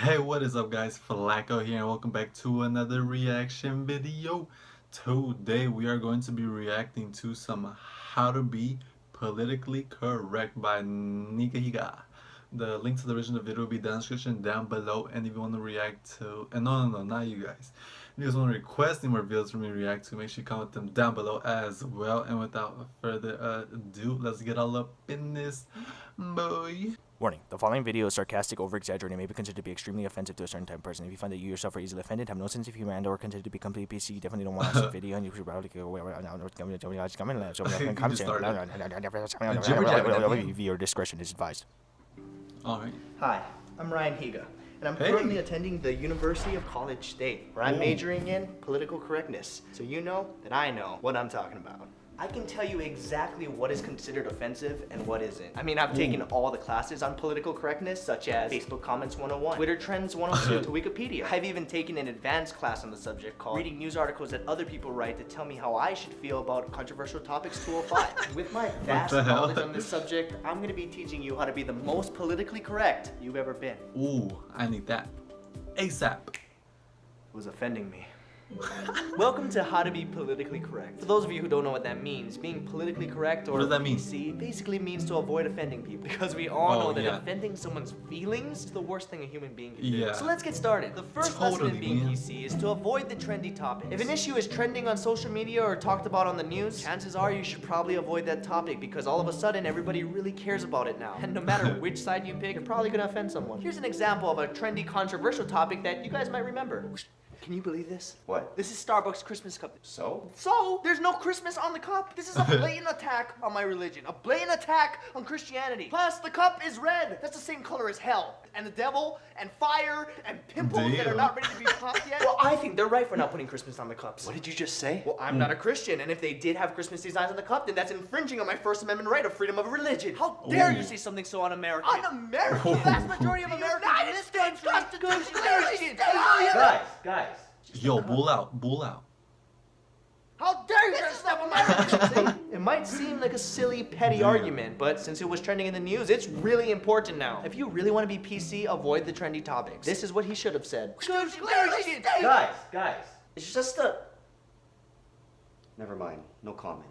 Hey, what is up guys? Flacco here and welcome back to another reaction video. Today we are going to be reacting to some How to Be Politically Correct by Higa. The link to the original video will be in the description down below, and if you want to react to, and no, not you guys. If you guys want to request any more videos for me to react to, make sure you comment them down below as well. And without further ado, let's get all up in this, boy. Warning, the following video is sarcastic, over-exaggerated, and may be considered to be extremely offensive to a certain type of person. If you find that you yourself are easily offended, have no sense of humor, and/or consider to be completely PC, you definitely don't want to watch the video, and you should probably go away. Viewer discretion is advised. Alright. Hi, I'm Ryan Higa, and I'm currently attending the University of College State, where I'm majoring in political correctness. So you know that I know what I'm talking about. I can tell you exactly what is considered offensive and what isn't. I mean, I've taken all the classes on political correctness, such as Facebook Comments 101, Twitter Trends 102, to Wikipedia. I've even taken an advanced class on the subject called Reading News Articles that other people write to tell me how I should feel about controversial topics 205. With my vast knowledge on this subject, I'm going to be teaching you how to be the most politically correct you've ever been. Ooh, I need that. ASAP. It was offending me. Welcome to How to Be Politically Correct. For those of you who don't know what that means, being politically correct, or what does that mean? PC, basically means to avoid offending people. Because we all know that offending someone's feelings is the worst thing a human being can do. So let's get started. The first lesson in being PC is to avoid the trendy topics. If an issue is trending on social media or talked about on the news, chances are you should probably avoid that topic, because all of a sudden everybody really cares about it now. And no matter which side you pick, you're probably gonna offend someone. Here's an example of a trendy, controversial topic that you guys might remember. Can you believe this? What? This is Starbucks Christmas cup. So? So, there's no Christmas on the cup. This is a blatant attack on my religion. A blatant attack on Christianity. Plus, the cup is red. That's the same color as hell. And the devil, and fire, and pimples that are not ready to be popped yet. Well, I think they're right for not putting Christmas on the cups. What did you just say? Well, I'm not a Christian, and if they did have Christmas designs on the cup, then that's infringing on my First Amendment right of freedom of religion. How dare you say something so un-American? Un-American? The vast majority of Americans in this country. Guys. Yo, bull out. How dare you try to step on my It might seem like a silly, petty argument, but since it was trending in the news, it's really important now. If you really want to be PC, avoid the trendy topics. This is what he should have said. Guys. It's just a... Never mind. No comment.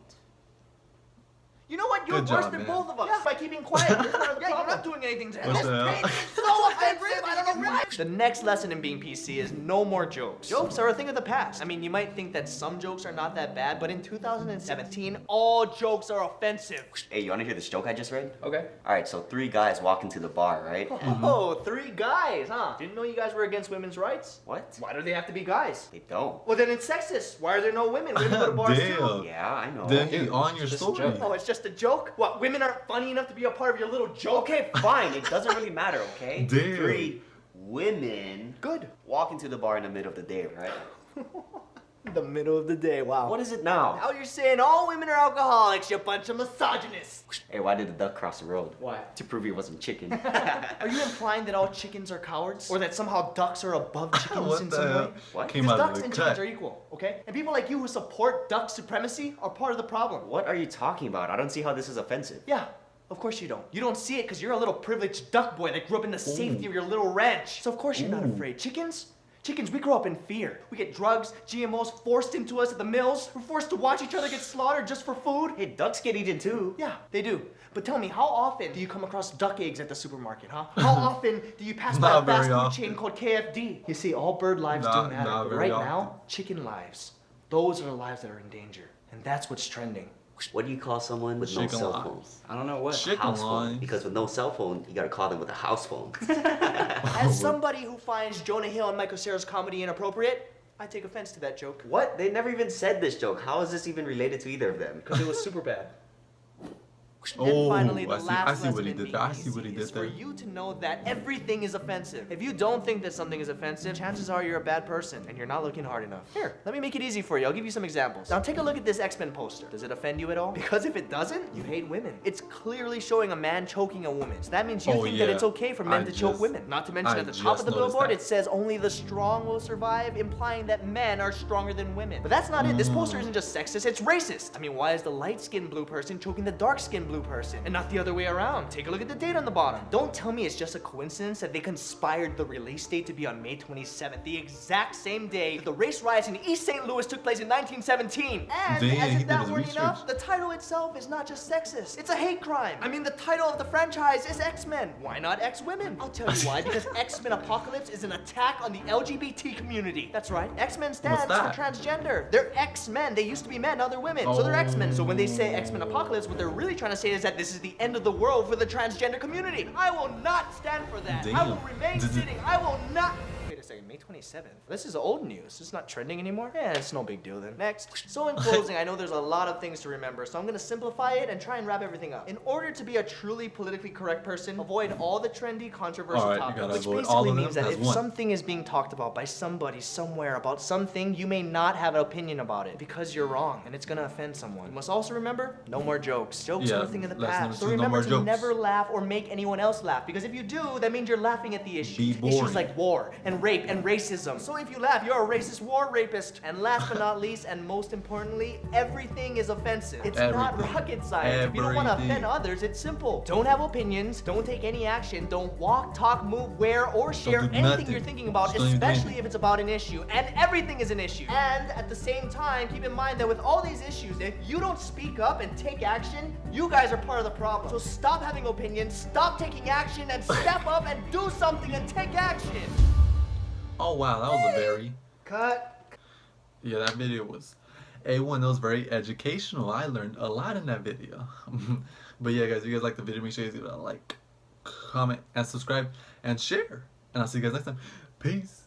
You know what? You're worse than both of us. Yeah, by keeping quiet. You're not doing anything to help. So offensive. I don't know why. The next lesson in being PC is no more jokes. Jokes are a thing of the past. I mean, you might think that some jokes are not that bad, but in 2017, all jokes are offensive. Hey, you want to hear this joke I just read? Okay. Alright, so 3 guys walk into the bar, right? Oh, 3 guys, huh? Didn't know you guys were against women's rights. What? Why do they have to be guys? They don't. Well, then it's sexist. Why are there no women? Women go to bars too. Yeah, I know. Then you on your story. Oh, it's just a joke? What, women aren't funny enough to be a part of your little joke? Okay, fine. It doesn't really matter, okay? Damn. 3 women Good. walk into the bar in the middle of the day, right? The middle of the day, wow. What is it now? Now you're saying all women are alcoholics, you bunch of misogynists. Hey, why did the duck cross the road? Why? To prove he wasn't chicken. Are you implying that all chickens are cowards? Or that somehow ducks are above chickens in some way? What? Came Because out ducks of and the chickens cut. are equal, okay? And people like you who support duck supremacy are part of the problem. What are you talking about? I don't see how this is offensive. Yeah, of course you don't. You don't see it because you're a little privileged duck boy that grew up in the safety of your little ranch. So of course you're not afraid. Chickens, we grow up in fear. We get drugs, GMOs forced into us at the mills. We're forced to watch each other get slaughtered just for food. Hey, ducks get eaten too. Yeah, they do. But tell me, how often do you come across duck eggs at the supermarket, huh? How often do you pass by a fast food chain called KFD? You see, all bird lives do matter, but right now, chicken lives. Those are the lives that are in danger. And that's what's trending. What do you call someone with no cell phone? I don't know what. House phone. Because with no cell phone, you gotta call them with a house phone. As somebody who finds Jonah Hill and Michael Cera's comedy inappropriate, I take offense to that joke. What? They never even said this joke. How is this even related to either of them? Because it was super bad. Oh, And finally, the I last see what lesson he in did being there. I see what he PC did is for there. you to know that everything is offensive. If you don't think that something is offensive, chances are you're a bad person and you're not looking hard enough. Here, let me make it easy for you. I'll give you some examples. Now take a look at this X-Men poster. Does it offend you at all? Because if it doesn't, you hate women. It's clearly showing a man choking a woman. So that means you think that it's okay for men to choke women. Not to mention at the top of the billboard, it says only the strong will survive, implying that men are stronger than women. But that's not it. This poster isn't just sexist, it's racist. I mean, why is the light-skinned blue person choking the dark-skinned blue blue person and not the other way around. Take a look at the date on the bottom. Don't tell me it's just a coincidence that they conspired the release date to be on May 27th, the exact same day that the race riots in East St. Louis took place in 1917. And Dang, as he if did that his weren't research. enough, the title itself is not just sexist. It's a hate crime. I mean, the title of the franchise is X-Men. Why not X-Women? I'll tell you why. Because X-Men Apocalypse is an attack on the LGBT community. That's right. X-Men stands for that? transgender. They're X-Men. They used to be men, now they're women. So they're X-Men. So when they say Oh. X-Men Apocalypse, what they're really trying to say is that this is the end of the world for the transgender community. I will not stand for that. I will Damn. remain sitting. I will not. Wait a second, May 27th. This is old news. It's not trending anymore? Yeah, it's no big deal then. Next. So in closing, I know there's a lot of things to remember, so I'm gonna simplify it and try and wrap everything up. In order to be a truly politically correct person, avoid all the trendy, controversial Alright, you topics. gotta Which avoid all basically of them means that as if one. something is being talked about by somebody, somewhere, about something, you may not have an opinion about it because you're wrong and it's gonna offend someone. You must also remember, no more jokes. Jokes Yeah, are a thing of the lesson past. number So two, no remember more to jokes. never laugh or make anyone else laugh, because if you do, that means you're laughing at the issue. Be boring. Issues like war and rape and racism. So if you laugh, you're a racist war rapist. And last but not least, and most importantly, everything is offensive. It's not Everything. rocket science. If you don't want to Everything. offend others, it's simple. Don't have opinions, don't take any action, don't walk, talk, move, wear, or share do anything nothing. you're thinking about, Just don't even do especially anything. if it's about an issue. And everything is an issue. And at the same time, keep in mind that with all these issues, if you don't speak up and take action, you guys are part of the problem. So stop having opinions, stop taking action, and step up and do something and take action. Oh wow, that was a very Cut. yeah. That video was A1. That was very educational. I learned a lot in that video. But yeah, guys, if you guys like the video, make sure you guys give it a like, comment, and subscribe, and share. And I'll see you guys next time. Peace.